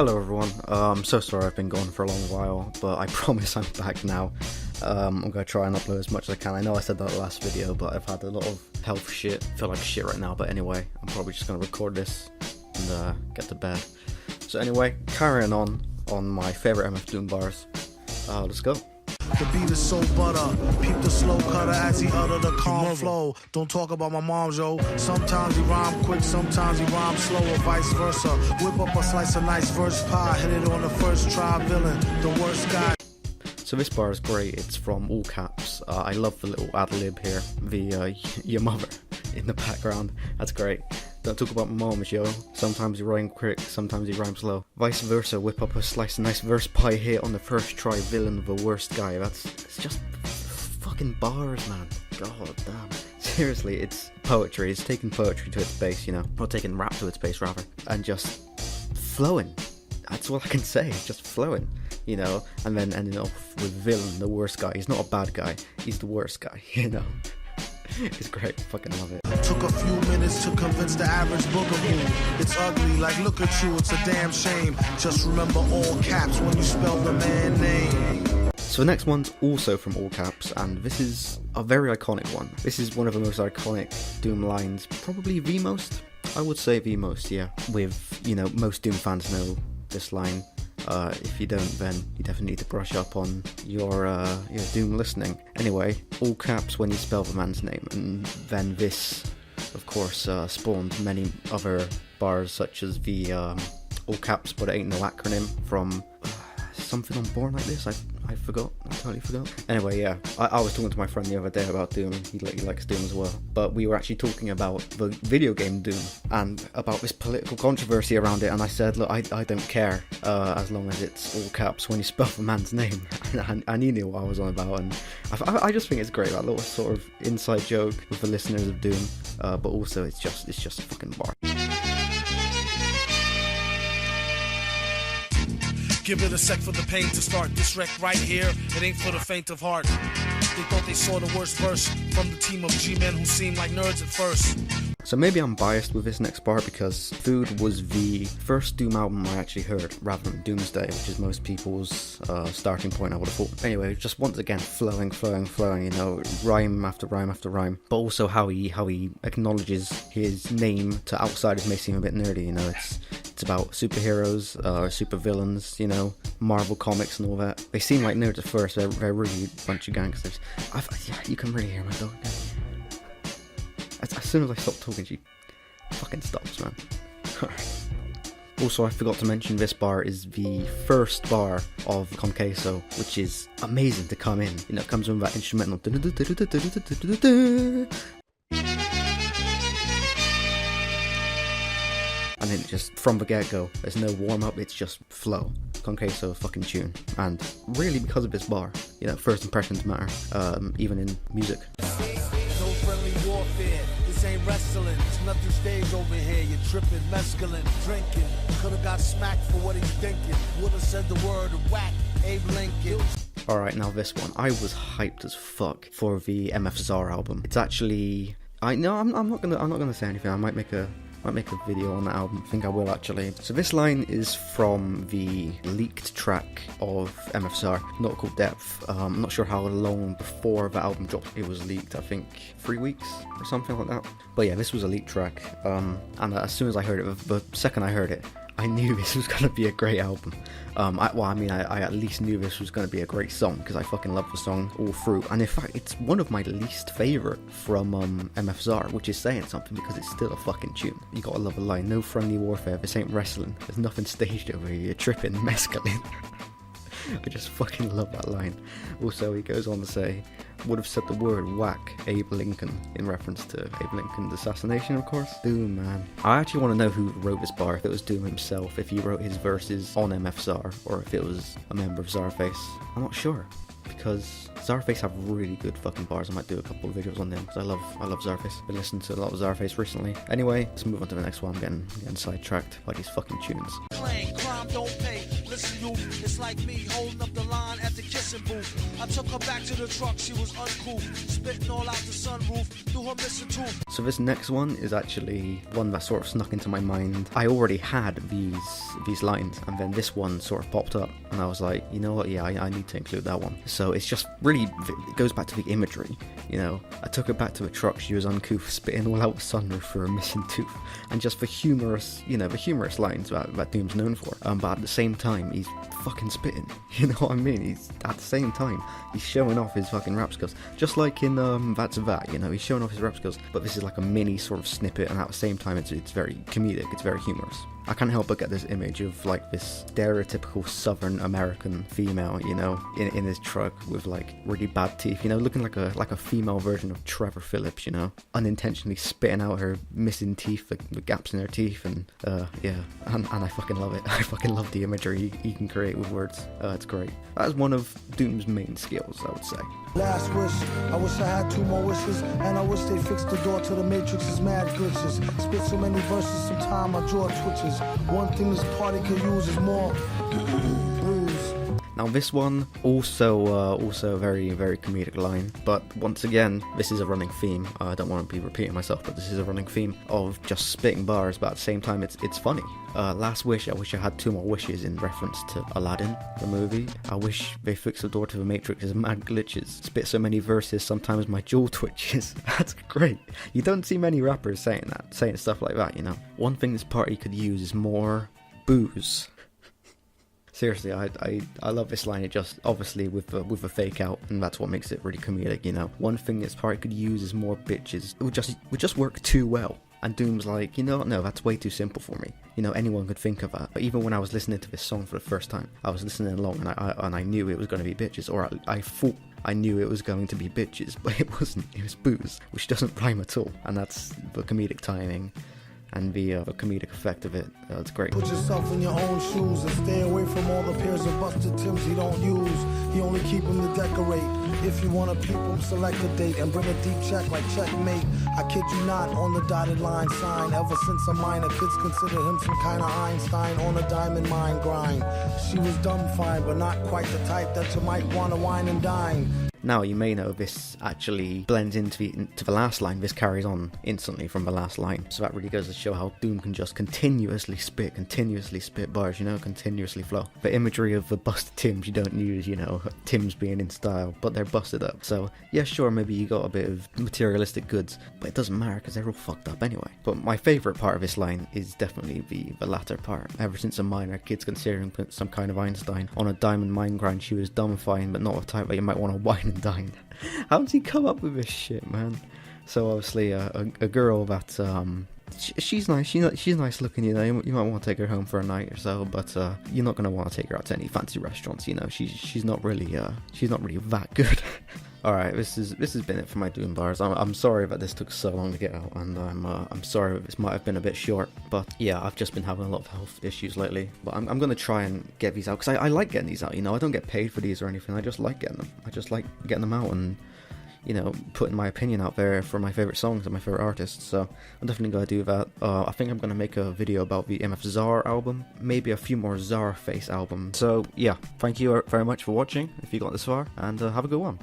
Hello everyone, I'm so sorry I've been gone for a long while, but I promise I'm back now. I'm going to try and upload as much as I can. I know I said that last video, but I've had a lot of health shit. I feel like shit right now, but anyway, I'm probably just going to record this and get to bed. So anyway, carrying on my favourite MF Doom bars. Let's go. The beat is so butter, peep the slow cutter as he utter the calm flow. Don't talk about my mom, yo. Sometimes he rhyme quick, sometimes he rhyme slow, or vice versa. Whip up a slice of nice verse pie, hit it on the first try, villain, the worst guy. So this bar is great, it's from all caps. I love the little ad-lib here, the your mother in the background, that's great. Don't talk about my moms, yo. Sometimes you rhyme quick, sometimes you rhyme slow. Vice versa, whip up a slice of nice verse pie hit on the first try, villain, the worst guy. It's just fucking bars, man. God damn. Seriously, it's poetry. It's taking poetry to its base, you know. Or taking rap to its base, rather. And just flowing. That's all I can say, just flowing. You know, and then ending off with villain, the worst guy. He's not a bad guy, he's the worst guy, you know. It's great, fucking love it. Took a few minutes to convince the average boogaboo. It's ugly, like look at you, it's a damn shame. Just remember all caps when you spell the man name. So the next one's also from all caps, and this is a very iconic one. This is one of the most iconic Doom lines, probably the most. I would say the most, yeah. With, you know, most Doom fans know this line. If you don't, then you definitely need to brush up on your Doom listening. Anyway, all caps when you spell the man's name, and then this, of course, spawned many other bars, such as the all caps but it ain't no acronym from something on Born Like This. I forgot. I totally forgot. Anyway, yeah, I was talking to my friend the other day about Doom. He likes Doom as well. But we were actually talking about the video game Doom and about this political controversy around it. And I said, look, I don't care as long as it's all caps when you spell the man's name. And he knew what I was on about. And I just think it's great, that little sort of inside joke with the listeners of Doom. But also, it's just a fucking bar. Give it a sec for the pain to start. This wreck right here, it ain't for the faint of heart. They thought they saw the worst verse from the team of G-men who seemed like nerds at first. So maybe I'm biased with this next bar because Food was the first Doom album I actually heard, rather than Doomsday, which is most people's starting point, I would have thought. Anyway, just once again, flowing, you know, rhyme after rhyme after rhyme. But also how he acknowledges his name to outsiders may seem a bit nerdy, you know, it's about superheroes, super villains, you know, Marvel comics and all that. They seem like nerds at first, they're really a bunch of gangsters. Yeah, you can really hear my dog. As soon as I stop talking, she fucking stops, man. Also, I forgot to mention this bar is the first bar of Con Queso, which is amazing to come in. You know, it comes with that instrumental. And then just from the get-go, there's no warm-up, it's just flow. Con Queso fucking tune. And really because of this bar, you know, first impressions matter, even in music. No friendly warfare, this ain't wrestling, it's nothing staged over here, you're tripping, mescaline, drinking, could've got smacked for what he's thinking, would've said the word whack, Abe Lincoln. Alright, now this one, I was hyped as fuck for the MF CZAR album. It's actually, I'm not gonna say anything, I might make a video on that album. I think I will actually. So this line is from the leaked track of MF CZAR, not called Depth. I'm not sure how long before the album dropped it was leaked. I think 3 weeks or something like that. But yeah, this was a leaked track. And as soon as I heard it, the second I heard it, I knew this was going to be a great album. I at least knew this was going to be a great song because I fucking love the song all through. And in fact, it's one of my least favourite from MF CZAR, which is saying something because it's still a fucking tune. You gotta love a line, no friendly warfare, this ain't wrestling, there's nothing staged over here, you're tripping, mescaline. I just fucking love that line. Also, he goes on to say, would have said the word whack, Abe Lincoln, in reference to Abe Lincoln's assassination, of course. Doom, man. I actually want to know who wrote this bar, if it was Doom himself, if he wrote his verses on MF CZAR, or if it was a member of CZARFACE. I'm not sure, because CZARFACE have really good fucking bars. I might do a couple of videos on them, because I love CZARFACE. Been listening to a lot of CZARFACE recently. Anyway, let's move on to the next one. I'm getting sidetracked by these fucking tunes. Crime don't pay. Listen, you, it's like me holding up the line at the kiss missing booth. I took her back to the truck, she was uncool, spitting all out the sunroof through her missing tooth. So this next one is actually one that sort of snuck into my mind. I already had these lines, and then this one sort of popped up, and I was like, you know what, yeah, I need to include that one. So it's just really, it goes back to the imagery, you know. I took her back to a truck, she was uncouth, spitting all out the sunroof for a missing tooth, and just the humorous, you know, the humorous lines that Doom's known for. But at the same time, he's fucking spitting, you know what I mean? He's, at the same time, he's showing off his fucking rap skills, just like in That's That, you know, he's showing off his rap skills, but this is like a mini sort of snippet, and at the same time it's very comedic, it's very humorous. I can't help but get this image of like this stereotypical Southern American female, you know, in his truck with like really bad teeth, you know, looking like a female version of Trevor Phillips, you know, unintentionally spitting out her missing teeth, the gaps in her teeth, and yeah, and I fucking love it. I fucking love the imagery he can create with words. It's great. That's one of Doom's main skills, I would say. Last wish, I wish I had 2 more wishes, and I wish they fixed the door to the Matrix's mad glitches. Spit so many verses, sometime my jaw twitches. One thing this party could use is more booze. Now this one also a very comedic line, but once again this is a running theme. I don't want to be repeating myself, but this is a running theme of just spitting bars, but at the same time it's funny. Last wish, I wish I had 2 more wishes, in reference to Aladdin, the movie. I wish they fixed the door to the Matrix's mad glitches. Spit so many verses, sometimes my jaw twitches. That's great. You don't see many rappers saying stuff like that, you know. One thing this party could use is more booze. Seriously, I love this line. It just, obviously with the fake out, and that's what makes it really comedic, you know. One thing this party could use is more bitches. It would just work too well. And Doom's like, you know, no, that's way too simple for me. You know, anyone could think of that. But even when I was listening to this song for the first time, I was listening along, and I knew it was going to be bitches, or I thought I knew it was going to be bitches, but it wasn't. It was booze, which doesn't rhyme at all. And that's the comedic timing and the comedic effect of it. It's great. Put yourself in your own shoes and stay away from all the pairs of busted Timbs he don't use. He only keep them to decorate. If you want to peep him, select a date and bring a deep check like checkmate. I kid you not, on the dotted line sign. Ever since a minor, kids consider him some kind of Einstein on a diamond mine grind. She was dumb fine, but not quite the type that you might want to wine and dine. Now, you may know this actually blends into the last line. This carries on instantly from the last line. So that really goes to show how Doom can just continuously spit bars, you know, continuously flow. The imagery of the busted Timbs, you don't use, you know, Timbs being in style, but they're busted up. So, yeah, sure, maybe you got a bit of materialistic goods, but it doesn't matter because they're all fucked up anyway. But my favourite part of this line is definitely the latter part. Ever since a minor, kids considering some kind of Einstein on a diamond mine grind. She was dumb fine, but not a type that you might want to wine and dine. How does he come up with this shit, man? So obviously a girl that she's nice, she's nice looking, you know. You might want to take her home for a night or so, but you're not gonna want to take her out to any fancy restaurants, you know. She's not really that good. All right, this has been it for my Doom bars. I'm sorry that this took so long to get out, and I'm sorry that this might have been a bit short, but yeah, I've just been having a lot of health issues lately. But I'm gonna try and get these out because I like getting these out. You know, I don't get paid for these or anything. I just like getting them. I just like getting them out and, you know, putting my opinion out there for my favorite songs and my favorite artists. So I'm definitely gonna do that. I think I'm gonna make a video about the CZAR album, maybe a few more CZARFACE albums. So yeah, thank you very much for watching if you got this far, and have a good one.